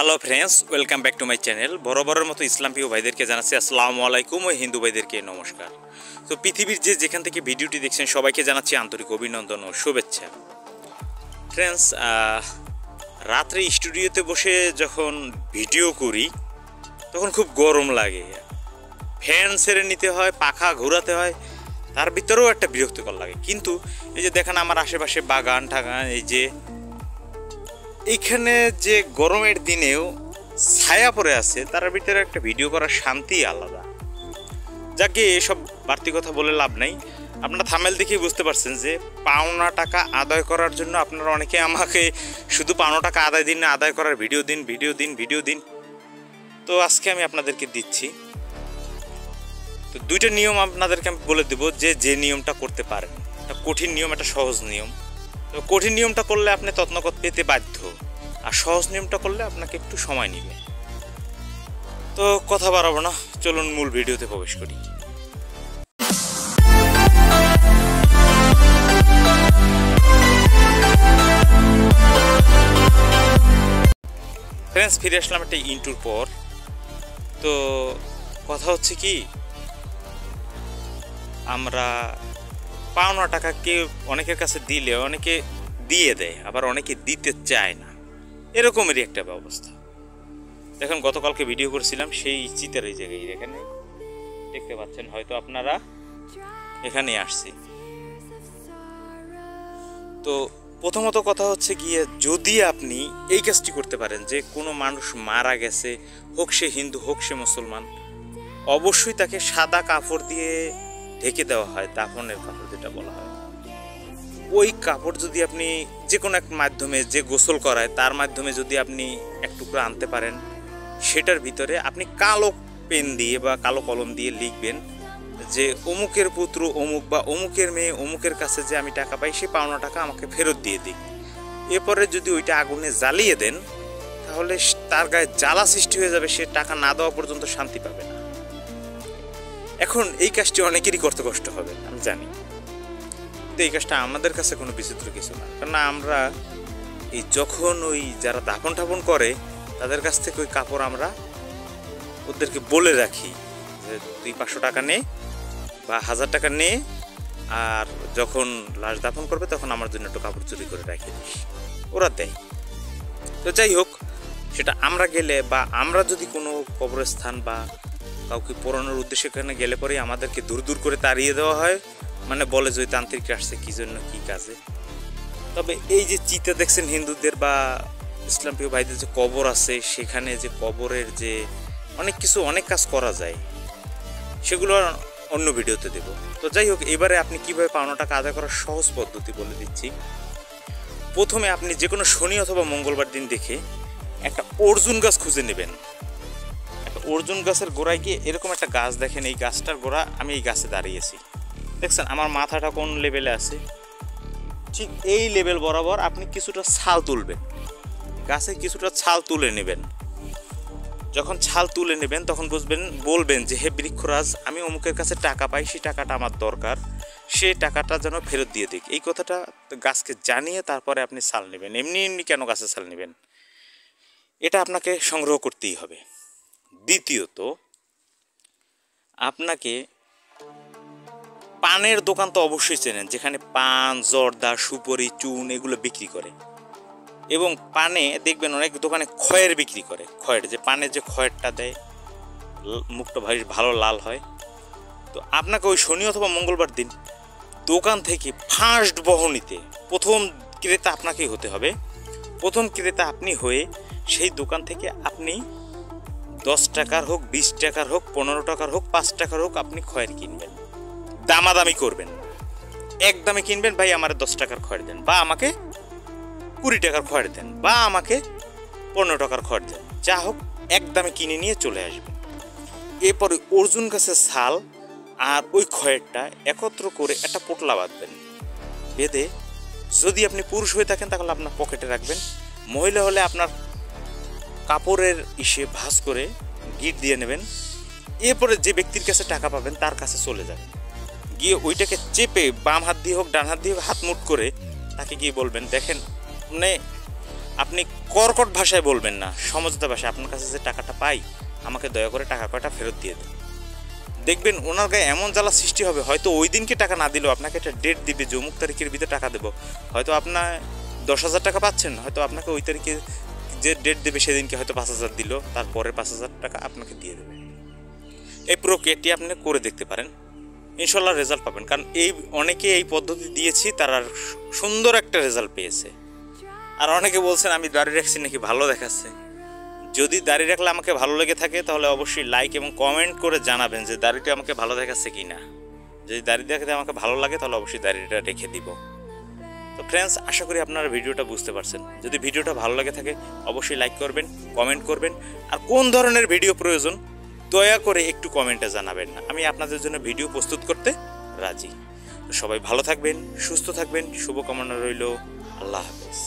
Hello friends, welcome back to my channel. বরাবরের মতো ইসলাম প্রিয় ভাইদেরকে জানাচ্ছি আসসালামু আলাইকুম ও হিন্দু ভাইদেরকে নমস্কার। তো পৃথিবীর যেখান থেকে ভিডিওটি দেখছেন সবাইকে জানাচ্ছি আন্তরিক অভিনন্দন ও শুভেচ্ছা। ফ্রেন্ডস, রাত্রে স্টুডিওতে বসে যখন ভিডিও করি তখন খুব গরম লাগে, ফ্যান ছেড়ে নিতে হয়, পাখা ঘোরাতে হয়, তার ভিতরেও একটা বিরক্তিকর লাগে। কিন্তু এই যে দেখেন আমার আশেপাশে বাগান ঠাগান, এই যে এইখানে যে গরমের দিনেও ছায়া পড়ে আছে, তার ভিতরে একটা ভিডিও করার শান্তি আলাদা। যাকে এসব বাড়তি কথা বলে লাভ নাই। আপনারা থাম্বনেল দেখেই বুঝতে পারছেন যে পাওনা টাকা আদায় করার জন্য আপনারা অনেকে আমাকে শুধু পাওনা টাকা আদায় দিন না, আদায় করার ভিডিও দিন। তো আজকে আমি আপনাদেরকে দিচ্ছি। তো দুইটা নিয়ম আপনাদেরকে আমি বলে দেব, যে নিয়মটা করতে পারেন। একটা কঠিন নিয়ম, একটা সহজ নিয়ম। তো কঠিন নিয়মটা করলে আপনি তৎনগত পেতে বাধ্য, আর সহজ নিয়মটা করলে আপনাকে একটু সময় নেবে। তো কথা বাড়াবো না, চলুন মূল ভিডিওতে প্রবেশ করি। ফ্রেন্ডস, ফিরে আসলাম একটা ইন্টুর পর। তো কথা হচ্ছে কি, আমরা পাওনা টাকা কেউ অনেকের কাছে দিলে অনেকে দিয়ে দেয়, আবার অনেকে দিতে চায় না, এরকমেরই একটা ব্যবস্থা। দেখুন, গতকালকে ভিডিও করেছিলাম সেই চিতার এই জায়গায়, এখানে দেখতে পাচ্ছেন হয়তো আপনারা, এখানে আসছি। তো প্রথমত কথা হচ্ছে গিয়ে, যদি আপনি এই কাজটি করতে পারেন যে কোনো মানুষ মারা গেছে, হোক সে হিন্দু হোক সে মুসলমান, অবশ্যই তাকে সাদা কাপড় দিয়ে ঢেকে দেওয়া হয়, দাফনের কাপড় যেটা বলা হয়। ওই কাপড় যদি আপনি যে কোনো এক মাধ্যমে, যে গোসল করায় তার মাধ্যমে যদি আপনি এক টুকরো আনতে পারেন, সেটার ভিতরে আপনি কালো পেন দিয়ে বা কালো কলম দিয়ে লিখবেন যে অমুকের পুত্র অমুক বা অমুকের মেয়ে অমুকের কাছে যে আমি টাকা পাই, সে পাওনা টাকা আমাকে ফেরত দিয়ে দিই। এরপরে যদি ওইটা আগুনে জ্বালিয়ে দেন, তাহলে তার গায়ে জ্বালা সৃষ্টি হয়ে যাবে, সে টাকা না দেওয়া পর্যন্ত শান্তি পাবে না। এখন এই কাজটি অনেকেরই করতে কষ্ট হবে, আমি জানি। তো এই কাজটা আমাদের কাছে কোনো বিচিত্র কিছু না, কারণ আমরা এই যখন ওই যারা দাফন টাফন করে তাদের কাছ থেকে ওই কাপড় আমরা ওদেরকে বলে রাখি যে তুই 500 টাকা নে বা 1000 টাকা নে, আর যখন লাশ দাফন করবে তখন আমার জন্য একটু কাপড় চুরি করে রেখে দিস, ওরা দেয়। তো যাই হোক, সেটা আমরা গেলে বা আমরা যদি কোনো কবরস্থান বা কাউকে পোড়ানোর উদ্দেশ্যে এখানে গেলে পরে আমাদেরকে দূর করে তাড়িয়ে দেওয়া হয়, মানে বলে যে ওই তান্ত্রিক আসছে কী জন্য কী কাজে। তবে এই যে চিতা দেখছেন হিন্দুদের বা ইসলাম প্রিয় ভাইদের যে কবর আছে, সেখানে যে কবরের যে অনেক কিছু অনেক কাজ করা যায়, সেগুলো অন্য ভিডিওতে দেব। তো যাই হোক, এবারে আপনি কীভাবে পাওনা টাকা আদায় করার সহজ পদ্ধতি বলে দিচ্ছি। প্রথমে আপনি যে কোনো শনি অথবা মঙ্গলবার দিন দেখে একটা অর্জুন গাছ খুঁজে নেবেন। একটা অর্জুন গাছের গোড়ায় গিয়ে এরকম একটা গাছ দেখেন, এই গাছটার গোড়া, আমি এই গাছে দাঁড়িয়েছি, দেখছেন আমার মাথাটা কোন লেভেলে আছে, ঠিক এই লেভেল বরাবর আপনি কিছুটা ছাল তুলবেন, গাছে কিছুটা ছাল তুলে নেবেন। যখন ছাল তুলে নেবেন তখন বলবেন যে হে বৃক্ষরাজ, আমি অমুকের কাছে টাকা পাই, সেই টাকাটা আমার দরকার, সেই টাকাটা যেন ফেরত দিয়ে দিক। এই কথাটা গাছকে জানিয়ে তারপরে আপনি ছাল নেবেন। এমনি কেন গাছে ছাল নেবেন, এটা আপনাকে সংগ্রহ করতেই হবে। দ্বিতীয়ত, আপনাকে পানের দোকান তো অবশ্যই চেনেন, যেখানে পান, জর্দা, সুপারি, চুন এগুলো বিক্রি করে। এবং পানে দেখবেন অনেক দোকানে খয়ের বিক্রি করে, খয়ের যে পানের যে খয়েরটা দেয়, মুখটা ভালো লাল হয়। তো আপনাকে ওই শনি অথবা মঙ্গলবার দিন দোকান থেকে ফার্স্ট বহনিতে প্রথম ক্রেতা আপনাকেই হতে হবে। প্রথম ক্রেতা আপনি হয়ে সেই দোকান থেকে আপনি 10 টাকার হোক, 20 টাকার হোক, 15 টাকার হোক, 5 টাকার হোক, আপনি খয়ের কিনবেন। দামাদামি করবেন, একদমই কিনবেন, ভাই আমার 10 টাকার খয়ের দেন, বা আমাকে 20 টাকার খয়ের দেন, বা আমাকে 15 টাকার খয়ের দেন, যা হোক একদমে কিনে নিয়ে চলে আসবেন। এরপরে অর্জুন গাছের ছাল আর ওই খয়েরটা একত্র করে একটা পোটলা বাঁধবেন। বেঁধে যদি আপনি পুরুষ হয়ে থাকেন তাহলে আপনার পকেটে রাখবেন, মহিলা হলে আপনার কাপড়ের ভাঁজ করে গিট দিয়ে নেবেন। এরপরে যে ব্যক্তির কাছে টাকা পাবেন তার কাছে চলে যাবেন, গিয়ে ওইটাকে চেপে বাম হাত দিয়ে হোক ডান হাত দিয়ে হাত মুট করে তাকে গিয়ে বলবেন, দেখেন মানে আপনি কর্কট ভাষায় বলবেন না, সমঝোতা ভাষায় আপনার কাছে যে টাকাটা পাই আমাকে দয়া করে টাকা কয়টা ফেরত দিয়ে দেন। দেখবেন ওনার গায়ে এমন জ্বালা সৃষ্টি হবে, হয়তো ওই দিনকে টাকা না দিলেও আপনাকে একটা ডেট দিবে যে অমুক তারিখের ভিতরে টাকা দেবো। হয়তো আপনার 10,000 টাকা পাচ্ছেন, হয়তো আপনাকে ওই তারিখে যে ডেট দেবে সেদিনকে হয়তো 5,000 দিল, তারপরে 5,000 টাকা আপনাকে দিয়ে দেবে। এই প্রক্রিয়াটি আপনি করে দেখতে পারেন, ইনশাল্লাহ রেজাল্ট পাবেন। কারণ অনেকে এই পদ্ধতি দিয়েছি, তারা সুন্দর একটা রেজাল্ট পেয়েছে। আর অনেকে বলছেন আমি দাড়ি রাখছি নাকি ভালো দেখাচ্ছে। যদি দাড়ি রাখলে আমাকে ভালো লেগে থাকে তাহলে অবশ্যই লাইক এবং কমেন্ট করে জানাবেন যে দাড়িটা আমাকে ভালো দেখাচ্ছে কি না। যদি দাড়ি দেখাতে আমাকে ভালো লাগে তাহলে অবশ্যই দাড়িটা রেখে দিব। তো ফ্রেন্ডস, আশা করি আপনারা ভিডিওটা বুঝতে পারছেন। যদি ভিডিওটা ভালো লাগে থাকে অবশ্যই লাইক করবেন, কমেন্ট করবেন। আর কোন ধরনের ভিডিও প্রয়োজন দয়া করে একটু কমেন্টে জানাবেন, আমি আপনাদের জন্য ভিডিও প্রস্তুত করতে রাজি। সবাই ভালো থাকবেন, সুস্থ থাকবেন, শুভকামনা রইল। আল্লাহ হাফেজ।